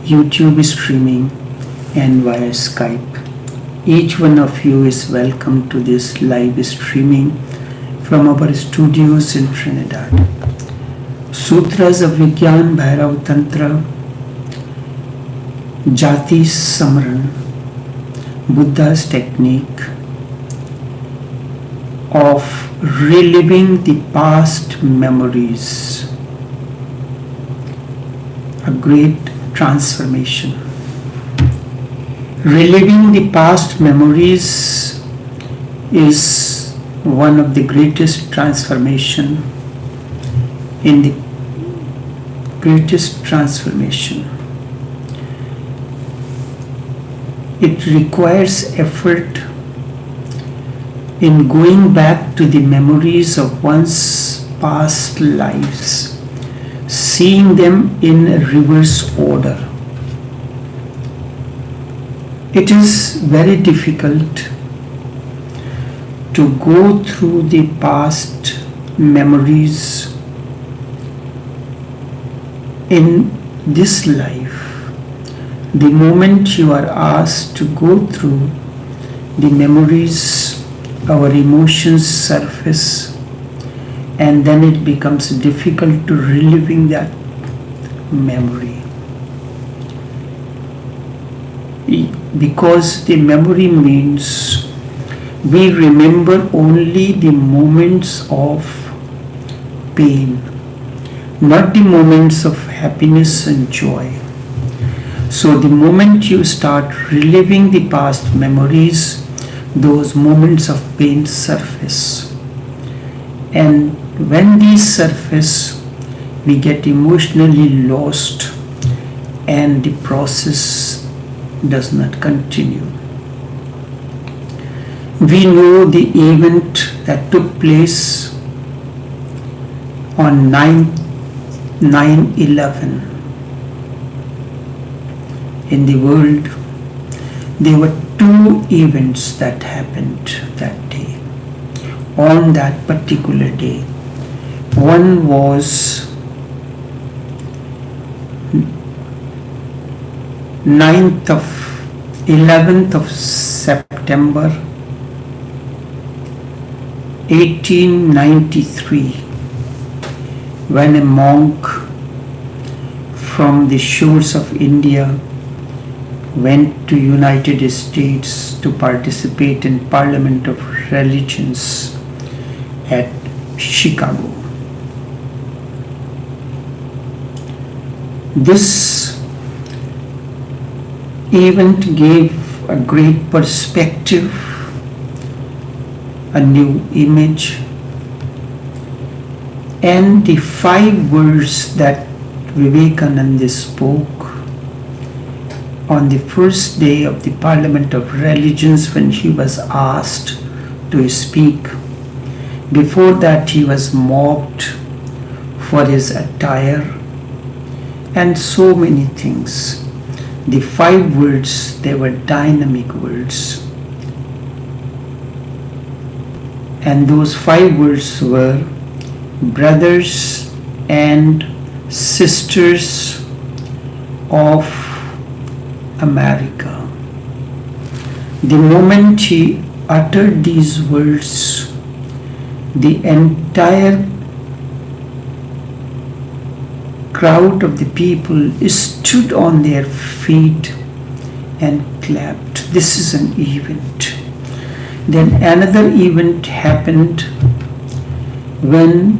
YouTube streaming and via Skype. Each one of you is welcome to this live streaming from our studios in Trinidad. Sutras of Vigyan Bhairav Tantra, Jati Samoan, Buddha's technique of reliving the past memories, a great transformation. Reliving the past memories is one of the greatest transformation It requires effort in going back to the memories of one's past lives, seeing them in reverse order. It is very difficult to go through the past memories in this life. The moment you are asked to go through the memories, our emotions surface, and then it becomes difficult to reliving that memory. Because the memory means we remember only the moments of pain, not the moments of happiness and joy. So the moment you start reliving the past memories, those moments of pain surface. And when these surface, we get emotionally lost and the process does not continue. We know the event that took place on 9/11 in the world. There were two events that happened that day, on that particular day. One was 11th of September 1893, when a monk from the shores of India went to United States to participate in Parliament of Religions at Chicago. This event gave a great perspective, a new image, and the 5 words that Vivekananda spoke on the first day of the Parliament of Religions when he was asked to speak. Before that he was mocked for his attire and so many things. The 5 words, they were dynamic words. And those 5 words were brothers and sisters of America. The moment he uttered these words, the entire crowd of the people stood on their feet and clapped. This is an event. Then another event happened when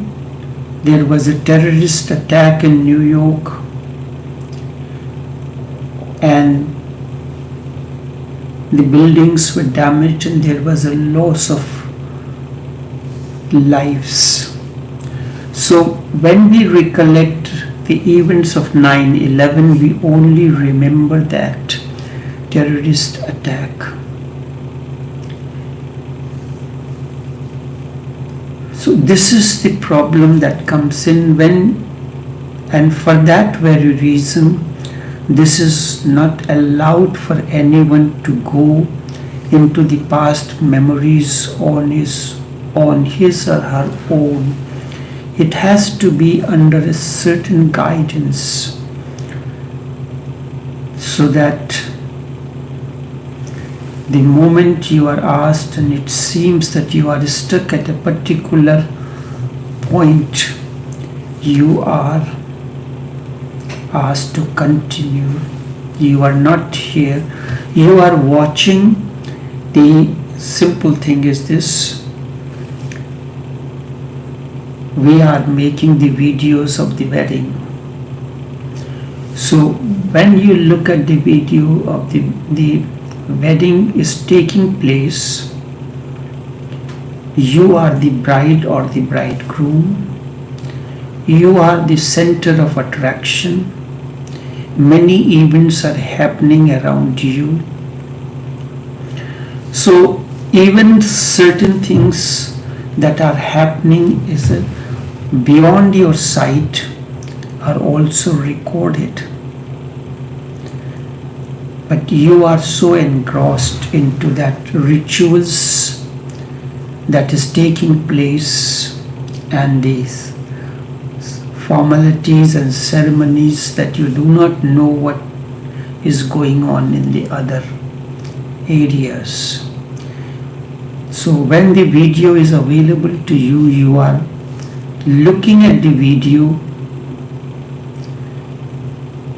there was a terrorist attack in New York, and the buildings were damaged and there was a loss of lives. So when we recollect the events of 9/11, we only remember that terrorist attack. So this is the problem that comes in and for that very reason, this is not allowed for anyone to go into the past memories on his or her own. It has to be under a certain guidance. so that the moment you are asked and it seems that you are stuck at a particular point, you are asked to continue. You are not here, you are watching. The simple thing is this: we are making the videos of the wedding. So when you look at the video of the wedding is taking place, you are the bride or the bridegroom. You are the center of attraction. Many events are happening around you. So even certain things that are happening is beyond your sight are also recorded. But you are so engrossed into that rituals that is taking place and these formalities and ceremonies that you do not know what is going on in the other areas. So when the video is available to you, you are looking at the video,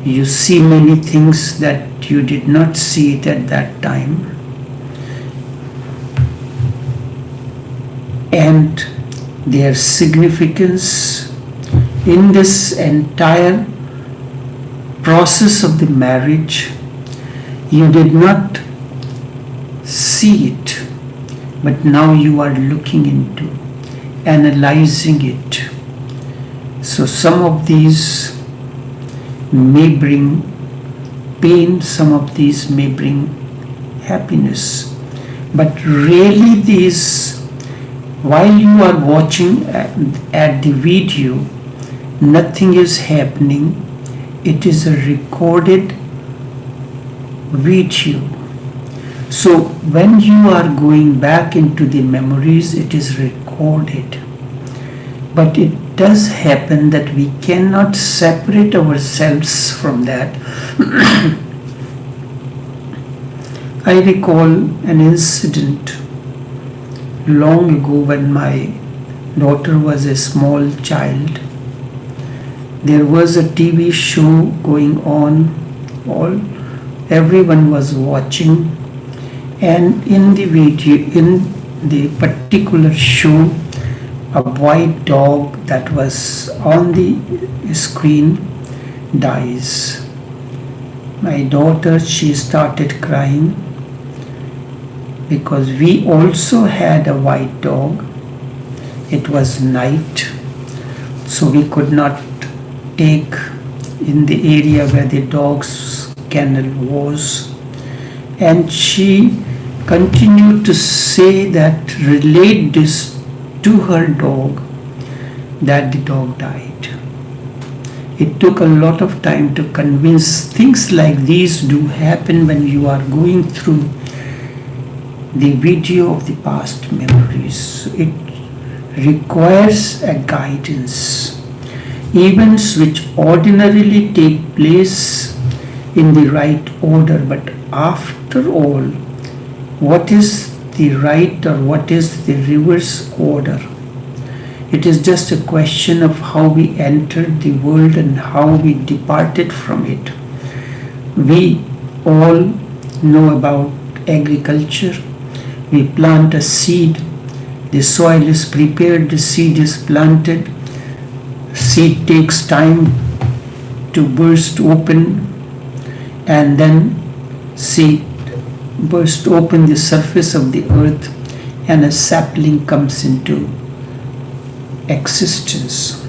you see many things that you did not see it at that time, and their significance in this entire process of the marriage. You did not see it, but now you are looking into, analyzing it. So some of these may bring pain, some of these may bring happiness. But really these, while you are watching at the video, nothing is happening. It is a recorded video. So when you are going back into the memories, it is recorded. But it does happen that we cannot separate ourselves from that. I recall an incident long ago when my daughter was a small child. There was a TV show going on, everyone was watching, and in the video, in the particular show, a white dog that was on the screen dies. My daughter, she started crying because we also had a white dog. It was night, so we could not take in the area where the dog's kennel was. And she continued to say that, relate this to her dog, that the dog died. It took a lot of time to convince. Things like these do happen when you are going through the video of the past memories. It requires a guidance. Events which ordinarily take place in the right order, but after all, what is the right or what is the reverse order? It is just a question of how we entered the world and how we departed from it. We all know about agriculture. We plant a seed, the soil is prepared, the seed is planted. Seed takes time to burst open, and then seed burst open the surface of the earth, and a sapling comes into existence.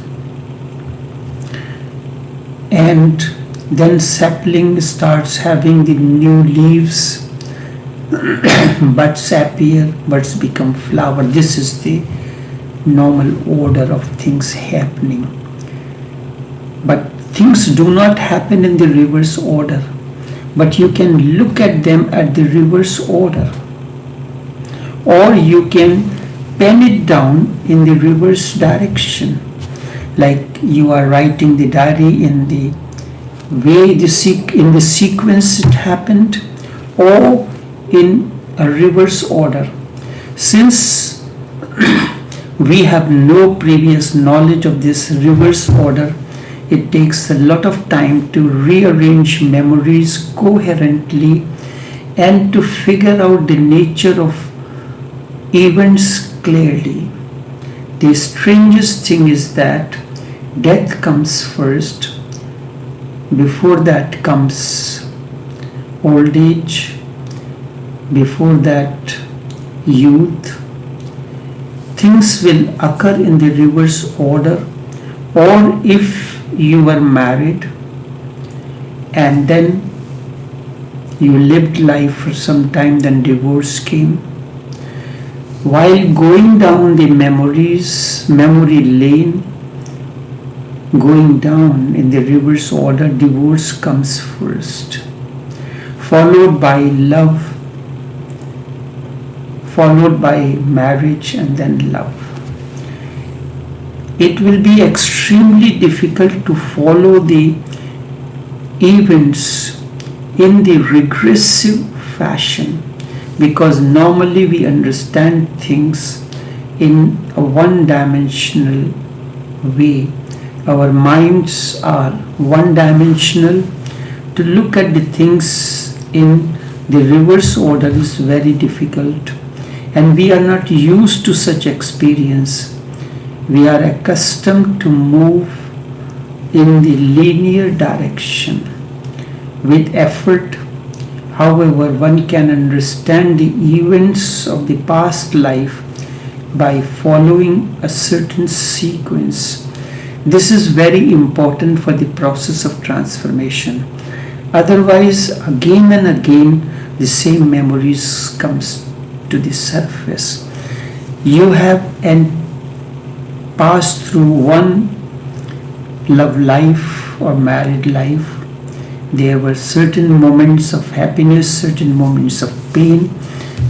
And then sapling starts having the new leaves, buds appear, buds become flower. This is the normal order of things happening. But things do not happen in the reverse order, but you can look at them at the reverse order, or you can pen it down in the reverse direction, like you are writing the diary in the way in the sequence it happened, or in a reverse order. Since we have no previous knowledge of this reverse order, it takes a lot of time to rearrange memories coherently and to figure out the nature of events clearly. The strangest thing is that death comes first. Before that comes old age. Before that, youth. Things will occur in the reverse order, or if you were married and then you lived life for some time, then divorce came. While going down the memory lane, going down in the reverse order, divorce comes first, followed by love, followed by marriage, and then love. It will be extremely difficult to follow the events in the regressive fashion, because normally we understand things in a one-dimensional way. Our minds are one-dimensional. To look at the things in the reverse order is very difficult, and we are not used to such experience. We are accustomed to move in the linear direction with effort. However, one can understand the events of the past life by following a certain sequence. This is very important for the process of transformation. Otherwise, again and again, the same memories comes to the surface. You have passed through one love life or married life. There were certain moments of happiness, certain moments of pain,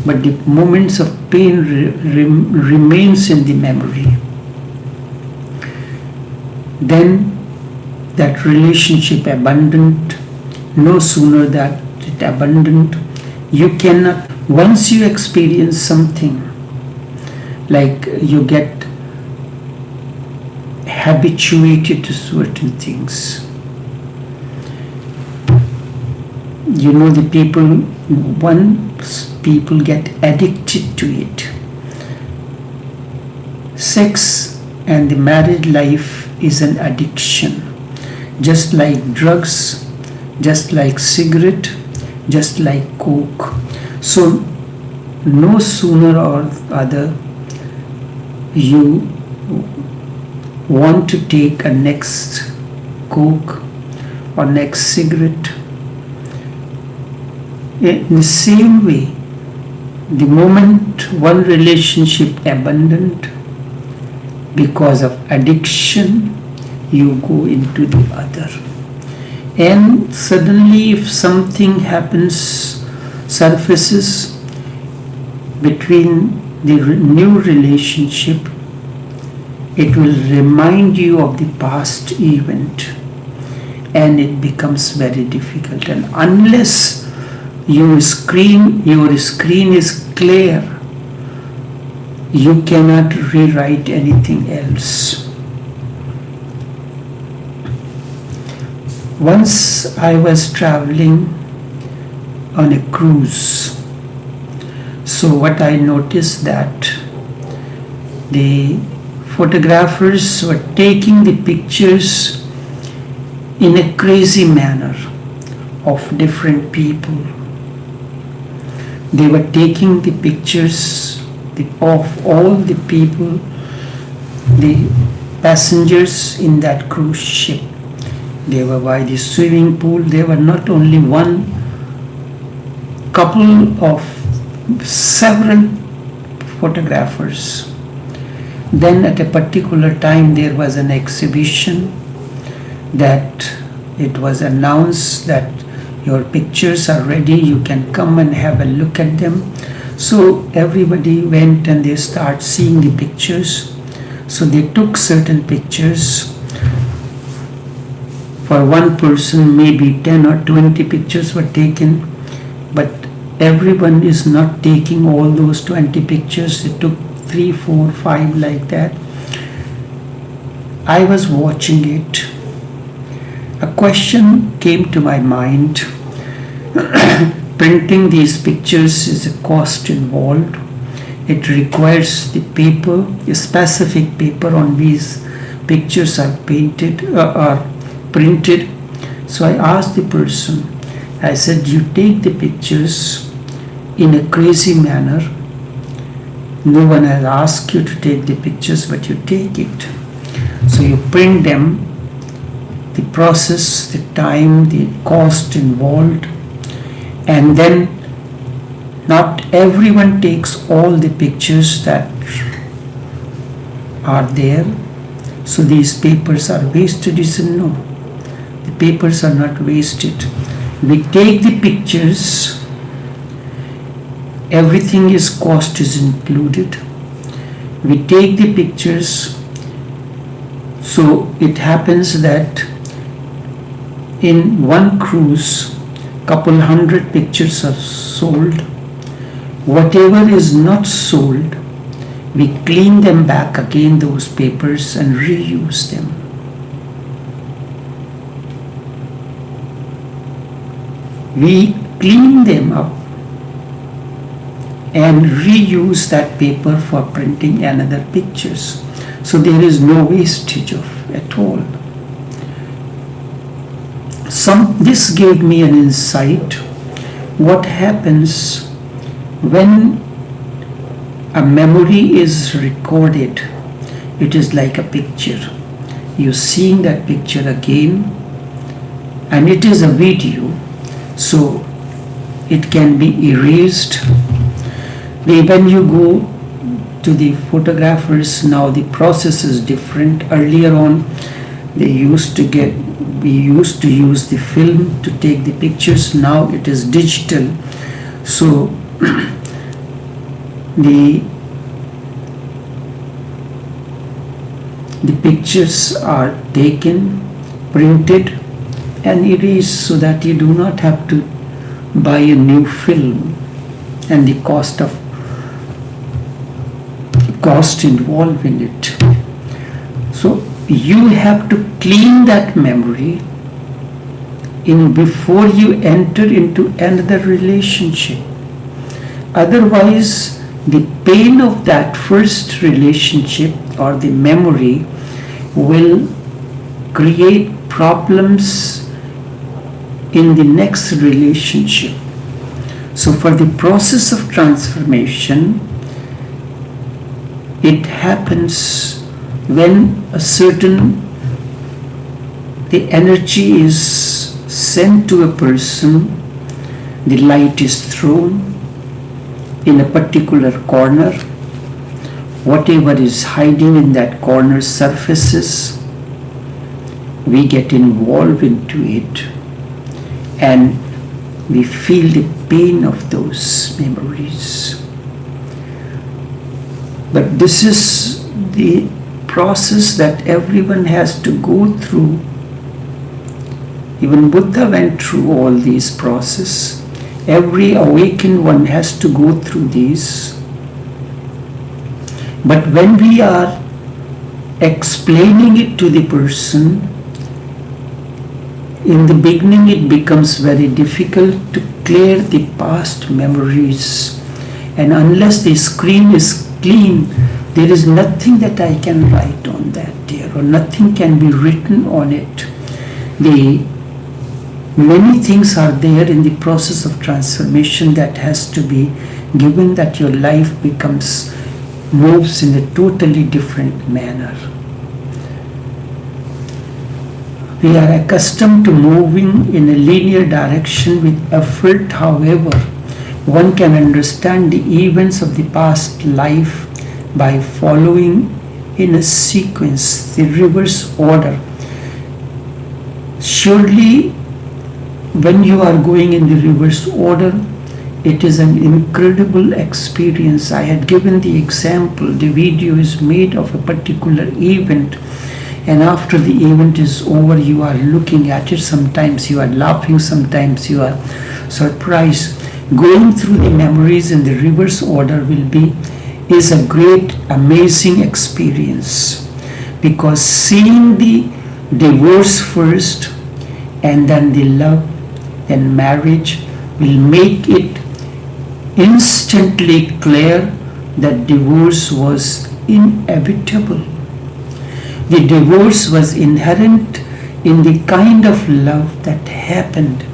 but the moments of pain remains in the memory. Then that relationship abandoned. No sooner that it abandoned, you cannot, once you experience something, like you get habituated to certain things. You know, the people, once people get addicted to it. Sex and the married life is an addiction, just like drugs, just like cigarette, just like coke. So no sooner or other you want to take a next coke or next cigarette. In the same way, the moment one relationship abandoned because of addiction, you go into the other. And suddenly, if something happens, surfaces between the new relationship, it will remind you of the past event, and it becomes very difficult. And unless your screen is clear, you cannot rewrite anything else. Once I was traveling on a cruise. So what I noticed that the photographers were taking the pictures in a crazy manner of different people. They were taking the pictures of all the people, the passengers in that cruise ship. They were by the swimming pool. They were not only one, couple of several photographers. Then at a particular time there was an exhibition that it was announced that your pictures are ready, you can come and have a look at them. So everybody went and they start seeing the pictures. So they took certain pictures. For one person, maybe 10 or 20 pictures were taken, but everyone is not taking all those 20 pictures. It took 3, 4, 5 like that. I was watching it. A question came to my mind. Printing these pictures is a cost involved. It requires the paper, a specific paper on these pictures are painted or printed. So I asked the person, I said, you take the pictures in a crazy manner. No one has asked you to take the pictures, but you take it. So you print them, the process, the time, the cost involved, and then not everyone takes all the pictures that are there. So these papers are wasted. He said, no, the papers are not wasted. We take the pictures, everything is cost is included. We take the pictures, so it happens that in one cruise, couple hundred pictures are sold. Whatever is not sold, we clean them back again, those papers, and reuse them. We clean them up and reuse that paper for printing another pictures. So there is no wastage of at all. This gave me an insight. What happens when a memory is recorded? It is like a picture. You're seeing that picture again, and it is a video, so it can be erased. When you go to the photographers now, the process is different. Earlier on, we used to use the film to take the pictures. Now it is digital. So the pictures are taken, printed, and erased, so that you do not have to buy a new film, and the cost involved in it. So you have to clean that memory before you enter into another relationship. Otherwise, the pain of that first relationship or the memory will create problems in the next relationship. So for the process of transformation, it happens when the energy is sent to a person, the light is thrown in a particular corner, whatever is hiding in that corner surfaces, we get involved into it, and we feel the pain of those memories. But this is the process that everyone has to go through. Even Buddha went through all these processes. Every awakened one has to go through these. But when we are explaining it to the person, in the beginning it becomes very difficult to clear the past memories. And unless the screen is clean, there is nothing that I can write on that there, or nothing can be written on it. Many things are there in the process of transformation that has to be given, that your life moves in a totally different manner. We are accustomed to moving in a linear direction with effort. However, one can understand the events of the past life by following in a sequence, the reverse order. Surely, when you are going in the reverse order, it is an incredible experience. I had given the example, the video is made of a particular event, and after the event is over, you are looking at it. Sometimes you are laughing, sometimes you are surprised. Going through the memories in the reverse order is a great, amazing experience, because seeing the divorce first and then the love and marriage will make it instantly clear that divorce was inevitable. The divorce was inherent in the kind of love that happened.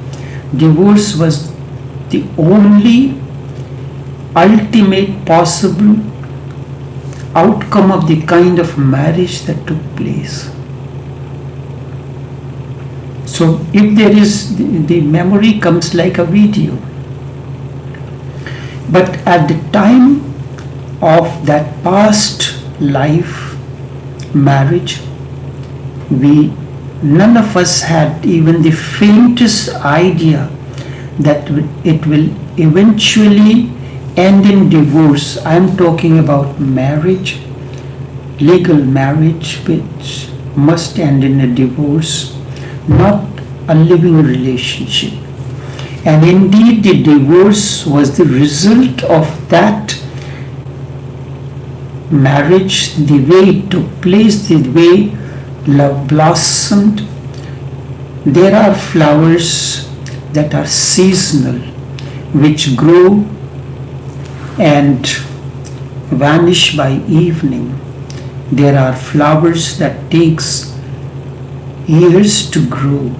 Divorce was the only ultimate possible outcome of the kind of marriage that took place. So if there is, the memory comes like a video. But at the time of that past life marriage, none of us had even the faintest idea that it will eventually end in divorce. I am talking about marriage, legal marriage, which must end in a divorce, not a living relationship. And indeed, the divorce was the result of that marriage, the way it took place, the way love blossomed. There are flowers that are seasonal, which grow and vanish by evening. There are flowers that takes years to grow.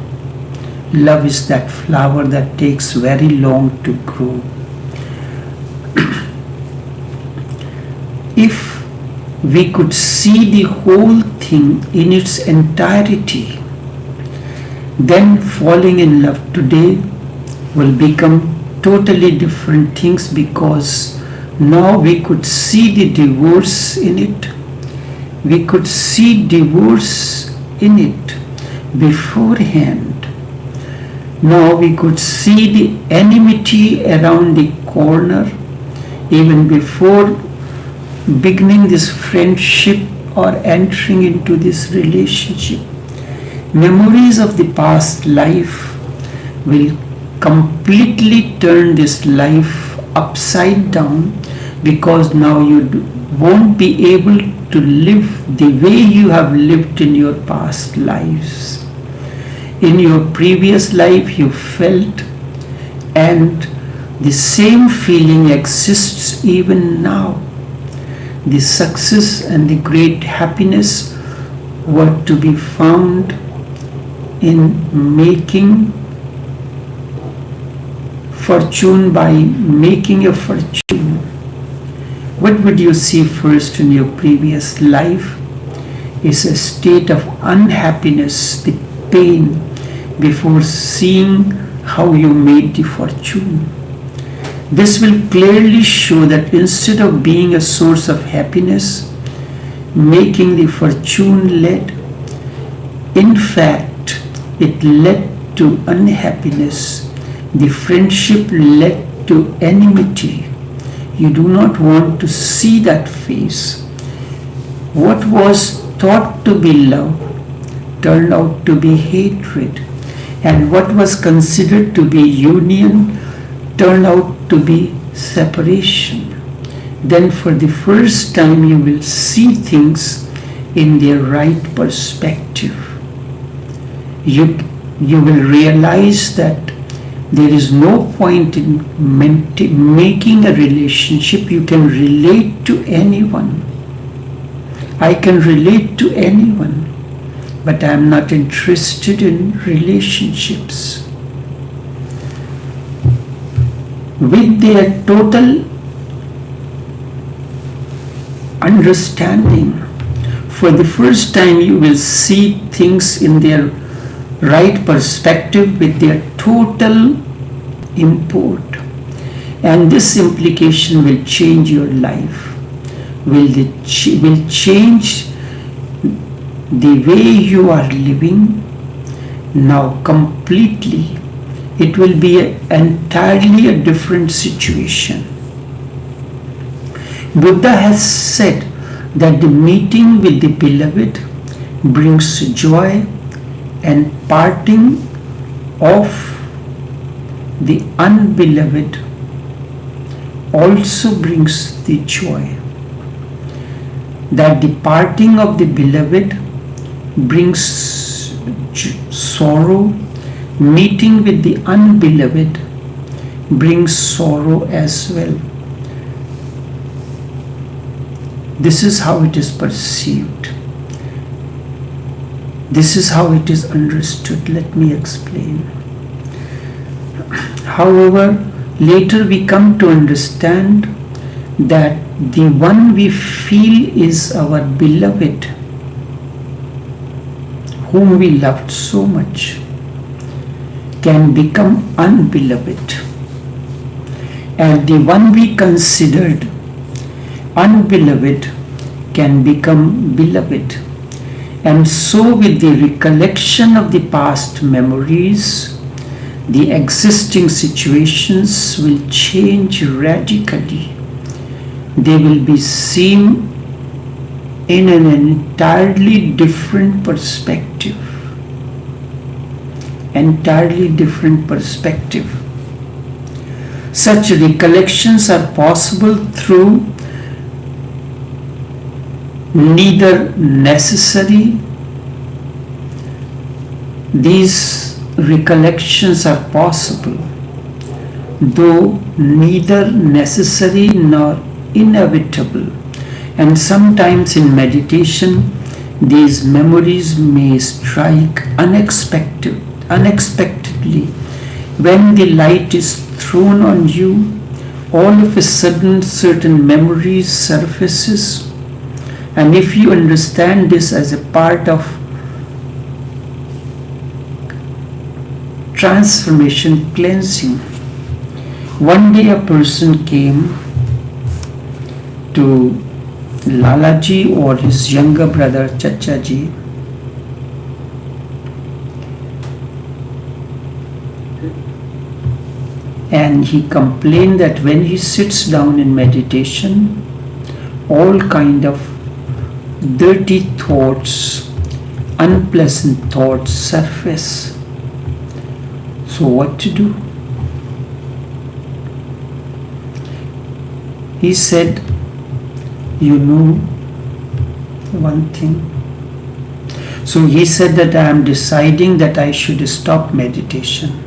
Love is that flower that takes very long to grow. If we could see the whole thing in its entirety, then falling in love today will become totally different things, because now we could see the divorce in it. We could see divorce in it beforehand. Now we could see the enmity around the corner even before beginning this friendship or entering into this relationship. Memories of the past life will completely turn this life upside down, because now you won't be able to live the way you have lived in your past lives. In your previous life you felt, and the same feeling exists even now. The success and the great happiness were to be found in making fortune by making a fortune. What would you see first in your previous life is a state of unhappiness, the pain, before seeing how you made the fortune. This will clearly show that instead of being a source of happiness, making the fortune led, in fact, it led to unhappiness. The friendship led to enmity. You do not want to see that face. What was thought to be love turned out to be hatred, and what was considered to be union turned out to be separation. Then for the first time you will see things in their right perspective. You will realize that there is no point in making a relationship. You can relate to anyone. I can relate to anyone, but I am not interested in relationships. With their total understanding, for the first time you will see things in their right perspective, with their total import. And this implication will change your life, will change the way you are living now completely. It will be entirely a different situation. Buddha has said that the meeting with the beloved brings joy, and parting of the unbeloved also brings the joy. That the parting of the beloved brings sorrow, meeting with the unbeloved brings sorrow as well. This is how it is perceived. This is how it is understood. Let me explain. However, later we come to understand that the one we feel is our beloved, whom we loved so much, can become unbeloved. And the one we considered unbeloved can become beloved. And so with the recollection of the past memories, the existing situations will change radically. They will be seen in an entirely different perspective. Entirely different perspective. Such recollections are possible through neither necessary. These recollections are possible, though neither necessary nor inevitable, and sometimes in meditation these memories may strike unexpectedly. When the light is thrown on you, all of a sudden certain memories surfaces, and if you understand this as a part of transformation, cleansing. One day a person came to Lalaji or his younger brother Chachaji, and he complained that when he sits down in meditation, all kind of dirty thoughts, unpleasant thoughts surface. So what to do? He said, you know one thing. So he said that I am deciding that I should stop meditation,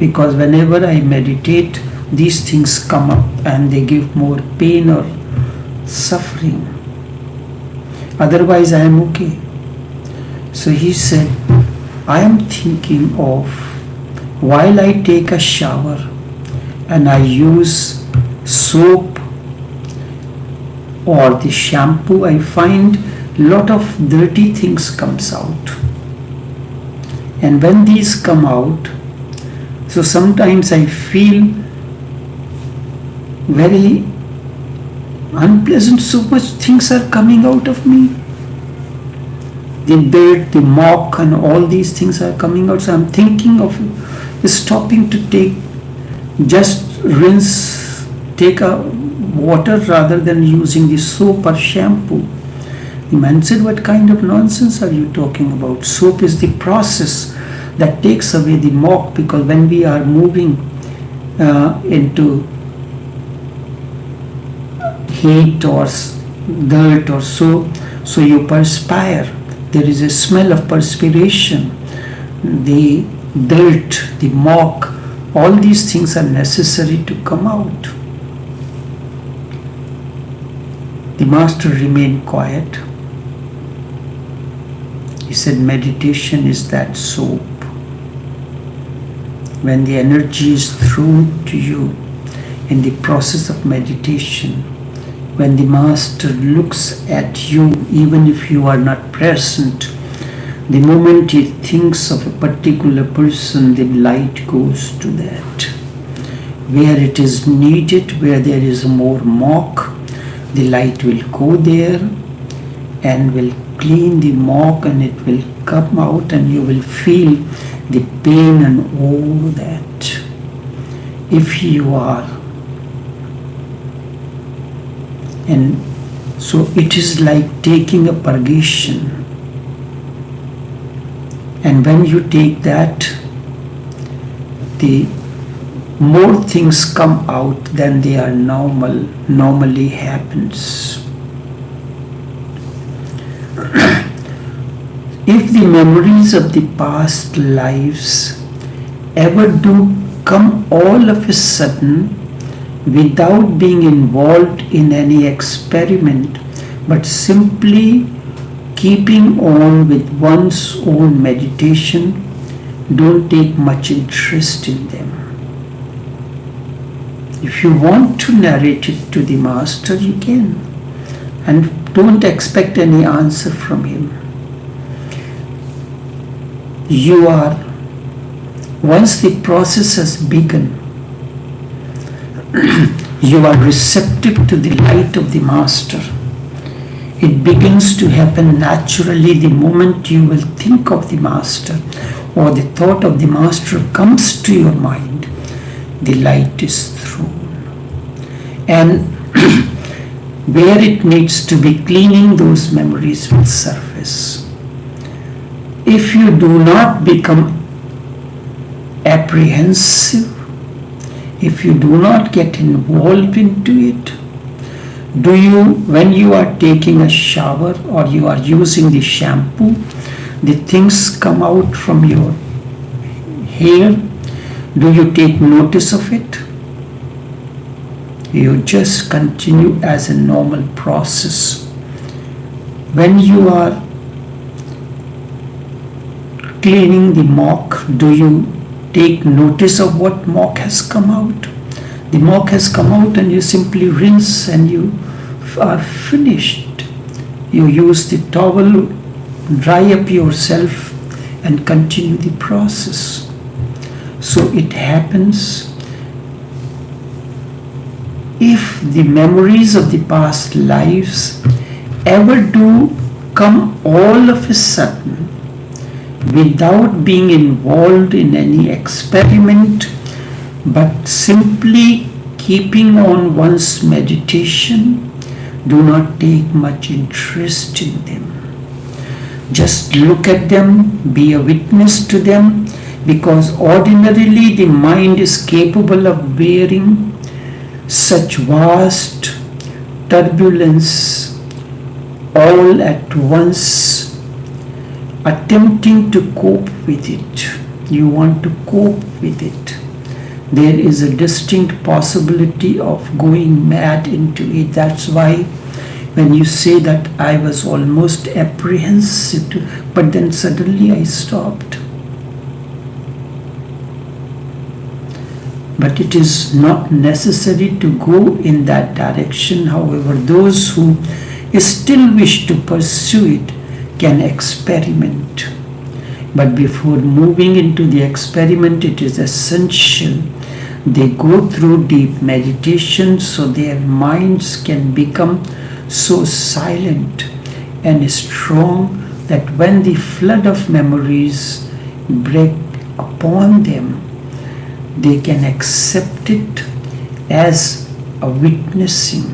because whenever I meditate, these things come up and they give more pain or suffering. Otherwise I am okay. So he said, I am thinking of, while I take a shower and I use soap or the shampoo, I find lot of dirty things comes out. And when these come out, so sometimes I feel very unpleasant, so much things are coming out of me. The dirt, the muck and all these things are coming out. So I'm thinking of stopping to just rinse, take a water rather than using the soap or shampoo. The man said, what kind of nonsense are you talking about? Soap is the process that takes away the muck, because when we are moving into heat or dirt or so you perspire. There is a smell of perspiration. The dirt, the muck, all these things are necessary to come out. The master remained quiet. He said, meditation is that soap. When the energy is thrown to you in the process of meditation, when the master looks at you, even if you are not present, the moment he thinks of a particular person, the light goes to that. Where it is needed, where there is more muck, the light will go there and will clean the muck, and it will come out, and you will feel the pain and all that. If you are, and so it is like taking a purgation. And when you take that, the more things come out than they are normally happens. If the memories of the past lives ever do come all of a sudden without being involved in any experiment, but simply keeping on with one's own meditation, don't take much interest in them. If you want to narrate it to the master, you can, and don't expect any answer from him. You are, once the process has begun, you are receptive to the light of the master. It begins to happen naturally the moment you will think of the master or the thought of the master comes to your mind. The light is thrown. And where it needs to be, cleaning those memories will surface. If you do not become apprehensive, if you do not get involved into it, when you are taking a shower or you are using the shampoo, the things come out from your hair, do you take notice of it? You just continue as a normal process. When you are cleaning the mop, do you take notice of what mop has come out? The mop has come out and you simply rinse and you are finished. You use the towel, dry up yourself and continue the process. So it happens. If the memories of the past lives ever do come all of a sudden without being involved in any experiment, but simply keeping on one's meditation, do not take much interest in them. Just look at them, be a witness to them, because ordinarily the mind is capable of bearing such vast turbulence all at once, attempting to cope with it. You want to cope with it. There is a distinct possibility of going mad into it. That's why when you say that I was almost apprehensive, but then suddenly I stopped. But it is not necessary to go in that direction. However, those who still wish to pursue it can experiment. But before moving into the experiment, it is essential they go through deep meditation so their minds can become so silent and strong that when the flood of memories break upon them, they can accept it as a witnessing.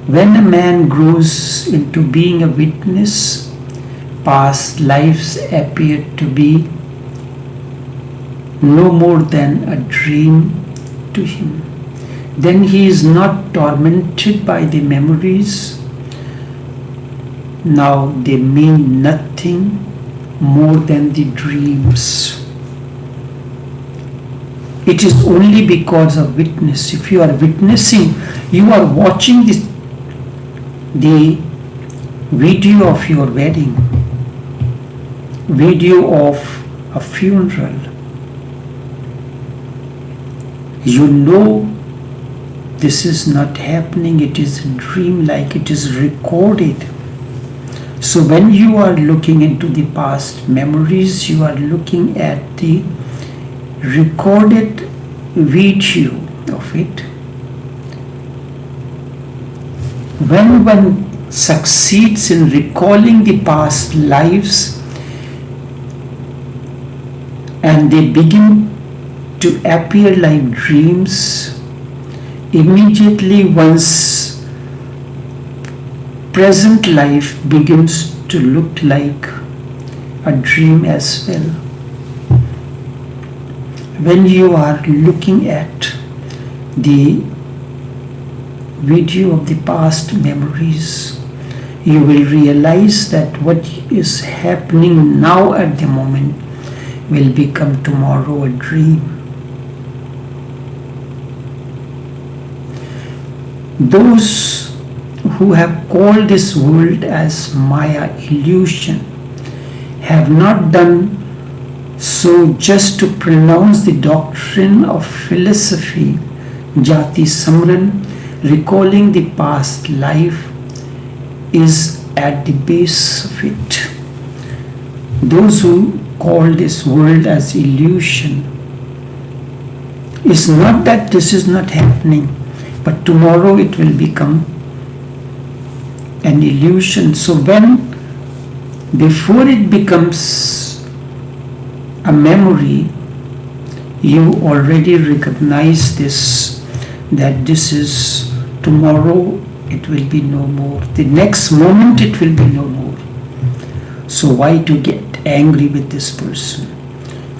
When a man grows into being a witness, past lives appear to be no more than a dream to him. Then he is not tormented by the memories. Now they mean nothing more than the dreams. It is only because of witness. If you are witnessing, you are watching the video of your wedding, video of a funeral. You know this is not happening, it is a dream, like it is recorded. So when you are looking into the past memories, you are looking at the recorded video of it. When one succeeds in recalling the past lives and they begin to appear like dreams, immediately one's present life begins to look like a dream as well. When you are looking at the video of the past memories, you will realize that what is happening now at the moment will become tomorrow a dream. Those who have called this world as Maya, illusion, have not done so just to pronounce the doctrine of philosophy, Jati Samoan, recalling the past life is at the base of it. Those who call this world as illusion, is not that this is not happening, but tomorrow it will become an illusion. So before it becomes a memory, you already recognize this, that this is tomorrow, it will be no more. The next moment it will be no more. So why to get angry with this person?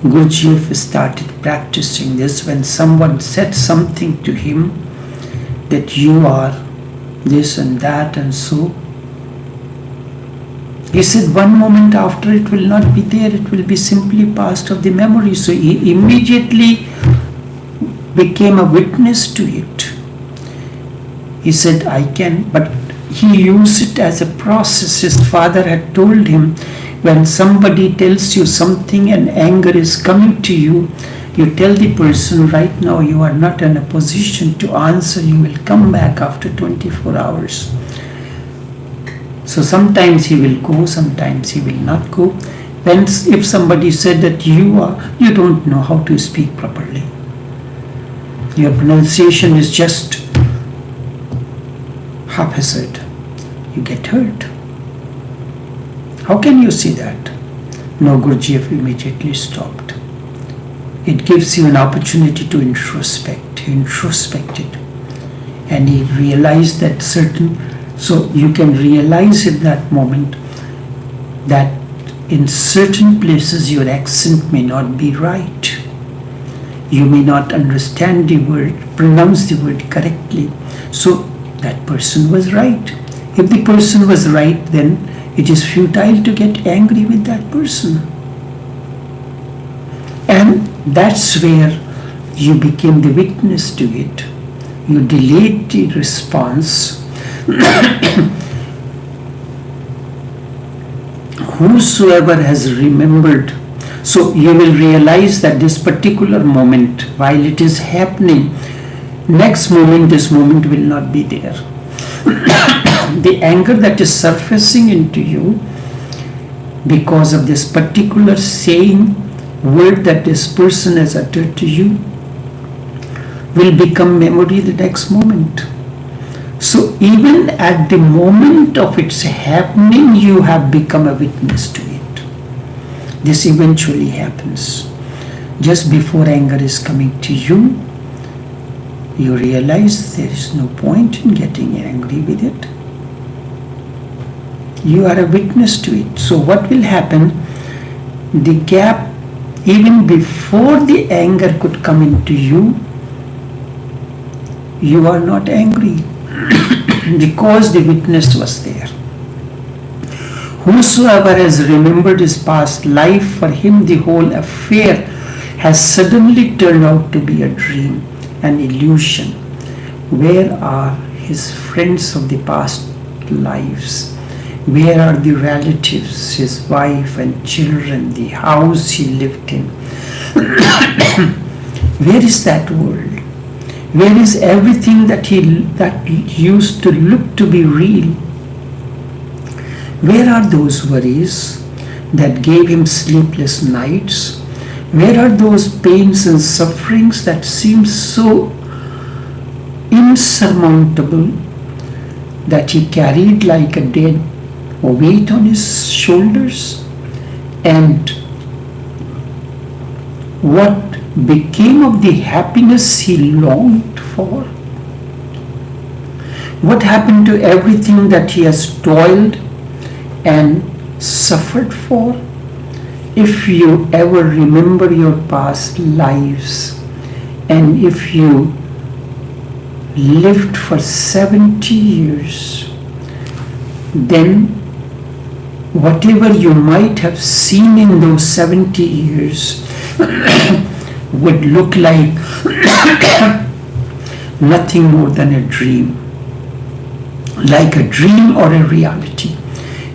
Gurdjieff started practicing this when someone said something to him that you are this and that and so. He said one moment after it will not be there, it will be simply past of the memory. So he immediately became a witness to it. He said, I can, but he used it as a process. His father had told him, when somebody tells you something and anger is coming to you, you tell the person, right now you are not in a position to answer, you will come back after 24 hours. So sometimes he will go, sometimes he will not go. When if somebody said that you don't know how to speak properly, your pronunciation is just haphazard, you get hurt. How can you see that? No, Gurdjieff immediately stopped. It gives you an opportunity to introspect. He introspected and he realized that so you can realize in that moment that in certain places your accent may not be right. You may not understand the word, pronounce the word correctly. So that person was right. If the person was right, then it is futile to get angry with that person. And that's where you became the witness to it. You delayed the response. Whosoever has remembered, so you will realize that this particular moment, while it is happening, next moment this moment will not be there. The anger that is surfacing into you because of this particular saying, word that this person has uttered to you, will become memory the next moment. So even at the moment of its happening, you have become a witness to it. This eventually happens. Just before anger is coming to you, you realize there is no point in getting angry with it. You are a witness to it. So what will happen? The gap, even before the anger could come into you, you are not angry because the witness was there. Whosoever has remembered his past life, for him the whole affair has suddenly turned out to be a dream, an illusion. Where are his friends of the past lives? Where are the relatives, his wife and children, the house he lived in? Where is that world? Where is everything that used to look to be real? Where are those worries that gave him sleepless nights? Where are those pains and sufferings that seem so insurmountable that he carried like a dead weight on his shoulders? And what became of the happiness he longed for? What happened to everything that he has toiled and suffered for? if you ever remember your past lives, and if you lived for 70 years, then whatever you might have seen in those 70 years would look like nothing more than a dream, like a dream or a reality.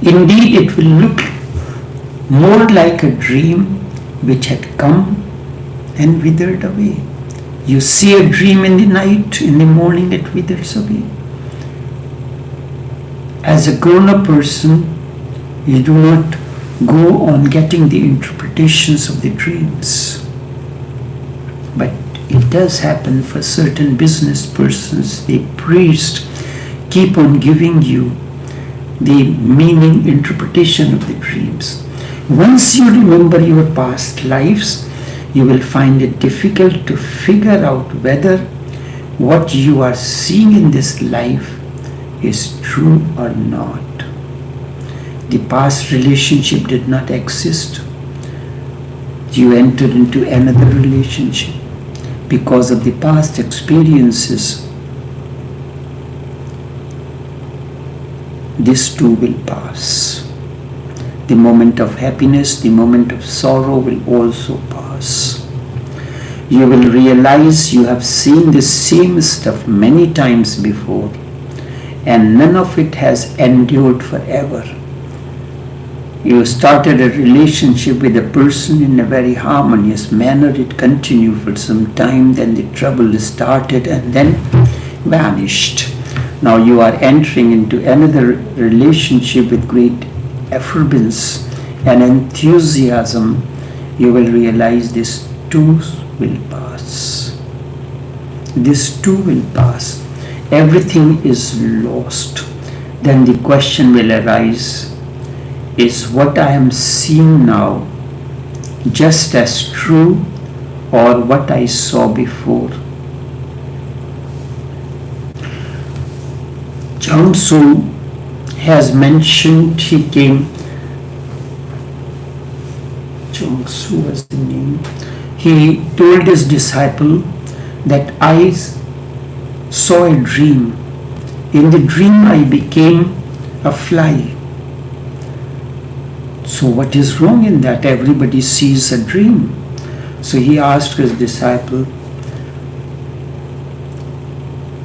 Indeed, it will look more like a dream which had come and withered away. You see a dream in the night, in the morning it withers away. As a grown-up person, you do not go on getting the interpretations of the dreams. But it does happen for certain business persons. The priests keep on giving you the meaning interpretation of the dreams. Once you remember your past lives, you will find it difficult to figure out whether what you are seeing in this life is true or not. The past relationship did not exist. You entered into another relationship because of the past experiences. This too will pass. The moment of happiness, the moment of sorrow will also pass. You will realize you have seen the same stuff many times before, and none of it has endured forever. You started a relationship with a person in a very harmonious manner. It continued for some time, then the trouble started and then vanished. Now you are entering into another relationship with great effervescence and enthusiasm. You will realize this too will pass. This too will pass. Everything is lost. Then the question will arise, is what I am seeing now just as true or what I saw before? Jiangsu has mentioned, he came, Jiangsu was the name, he told his disciple that I saw a dream. In the dream I became a fly. So what is wrong in that? Everybody sees a dream. So he asked his disciple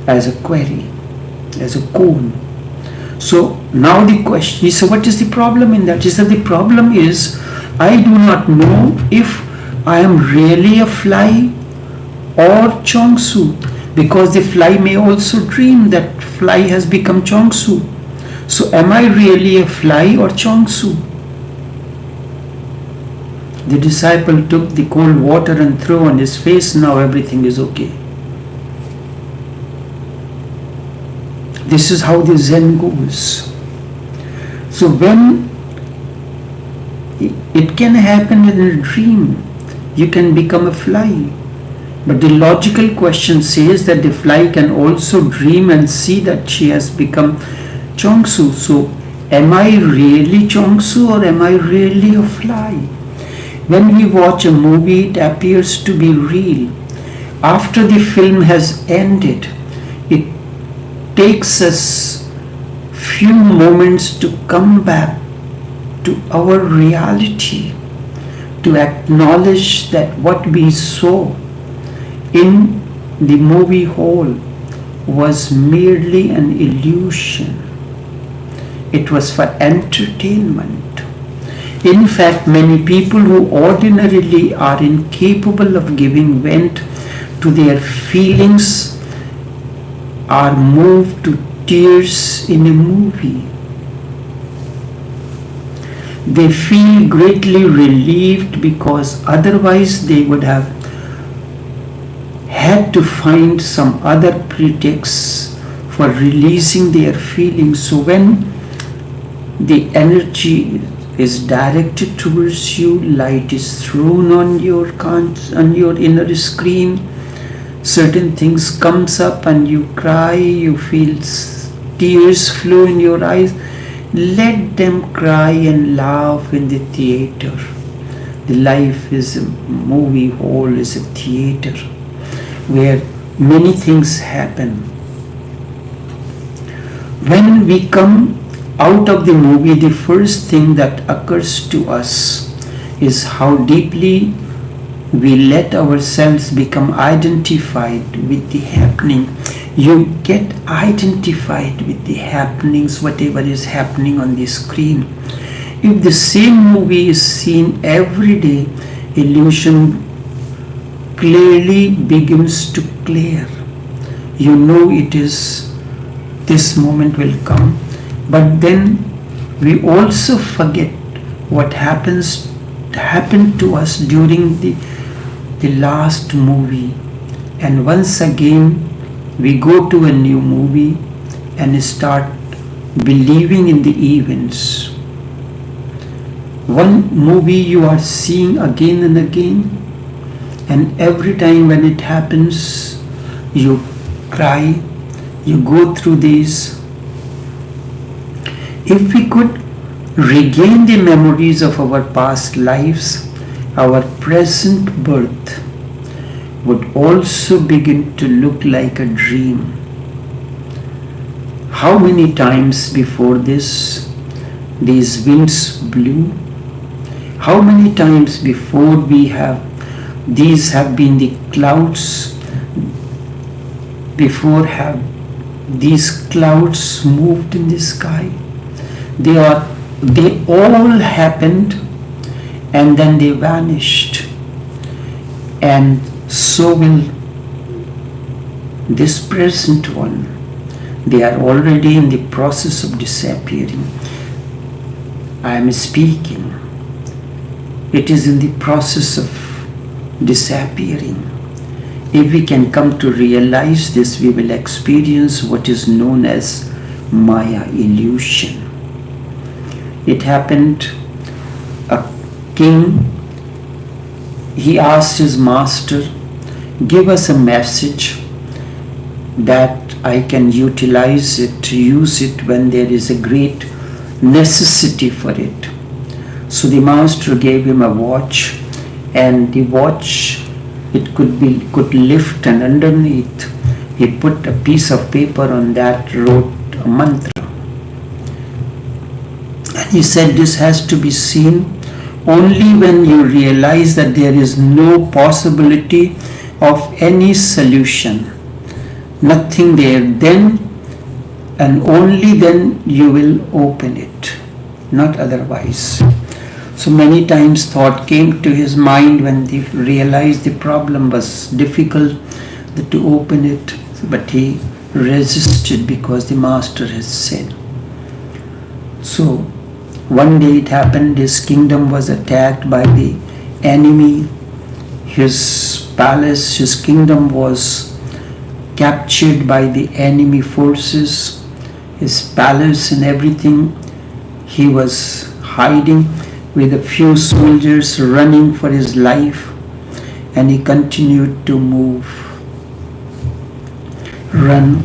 as a query, as a cone. So now the question, he said, what is the problem in that? He said, the problem is I do not know if I am really a fly or Jiangsu, because the fly may also dream that fly has become Jiangsu. So am I really a fly or Jiangsu? The disciple took the cold water and threw on his face. Now everything is okay. This is how the Zen goes. So when it can happen in a dream, you can become a fly. But the logical question says that the fly can also dream and see that she has become Jiangsu. So am I really Jiangsu or am I really a fly? When we watch a movie, it appears to be real. After the film has ended, it takes us few moments to come back to our reality, to acknowledge that what we saw in the movie hall was merely an illusion. It was for entertainment. In fact, many people who ordinarily are incapable of giving vent to their feelings are moved to tears in a movie. They feel greatly relieved because otherwise they would have had to find some other pretext for releasing their feelings. So when the energy is directed towards you, light is thrown on your inner screen, certain things comes up and you cry, you feel tears flow in your eyes. Let them cry and laugh in the theater. The life is a movie hall, is a theater where many things happen. When we come out of the movie, the first thing that occurs to us is how deeply we let ourselves become identified with the happening. You get identified with the happenings, whatever is happening on the screen. If the same movie is seen every day, illusion clearly begins to clear. You know it is, this moment will come, but then we also forget what happened to us during the last movie, and once again we go to a new movie and start believing in the events. One movie you are seeing again and again, and every time when it happens, you cry, you go through these. If we could regain the memories of our past lives, our present birth would also begin to look like a dream. How many times before this these winds blew? How many times before these have been the clouds? Before have these clouds moved in the sky? They all happened and then they vanished. And so will this present one. They are already in the process of disappearing. I am speaking. It is in the process of disappearing. If we can come to realize this, we will experience what is known as Maya, illusion. It happened, a king, he asked his master, give us a message that I can use it when there is a great necessity for it. So the master gave him a watch, and the watch, it could lift, and underneath he put a piece of paper on that, wrote a mantra. And he said this has to be seen only when you realize that there is no possibility of any solution. Nothing there, then and only then you will open it, not otherwise. So many times thought came to his mind when he realized the problem was difficult to open it, but he resisted because the master has said. So one day it happened, his kingdom was attacked by the enemy. His palace, his kingdom was captured by the enemy forces. His palace and everything, he was hiding with a few soldiers running for his life, and he continued to run.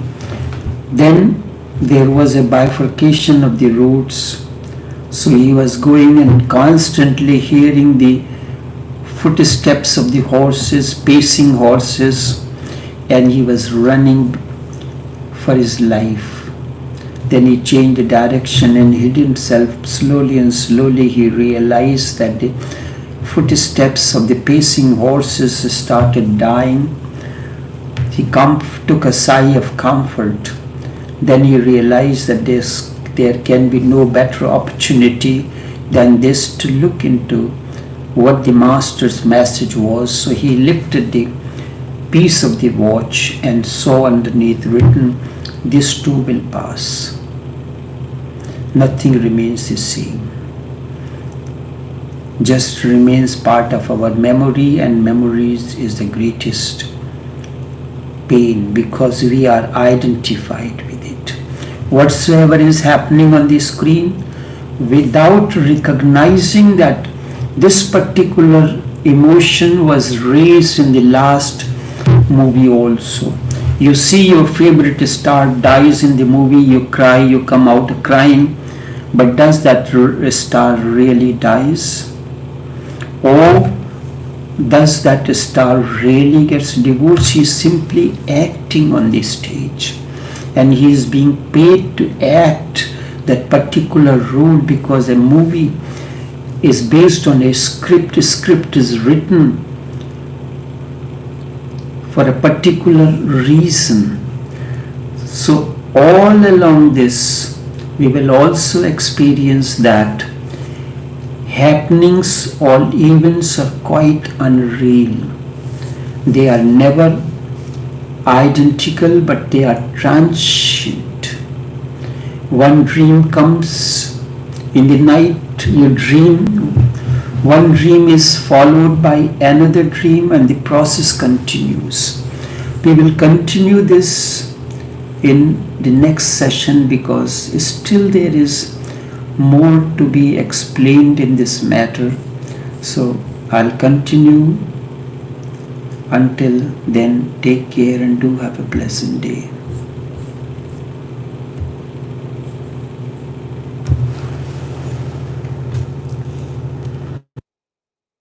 Then there was a bifurcation of the roads, so he was going and constantly hearing the footsteps of the horses, pacing horses, and he was running for his life. Then he changed the direction and hid himself. Slowly and slowly he realized that the footsteps of the pacing horses started dying. He took a sigh of comfort. Then he realized that there can be no better opportunity than this to look into what the master's message was. So he lifted the piece of the watch and saw underneath written, "This too will pass." Nothing remains the same. Just remains part of our memory, and memories is the greatest pain because we are identified with it. Whatsoever is happening on the screen, without recognizing that this particular emotion was raised in the last movie also. You see your favorite star dies in the movie, you cry, you come out crying, but does that star really dies? Or does that star really gets divorced? He is simply acting on the stage, and he is being paid to act that particular role because a movie is based on a script. A script is written for a particular reason. So all along this, we will also experience that happenings or events are quite unreal. They are never identical, but they are transient. One dream comes in the night, you dream. One dream is followed by another dream, and the process continues. We will continue this in the next session because still there is more to be explained in this matter. So I'll continue. Until then, take care and do have a pleasant day.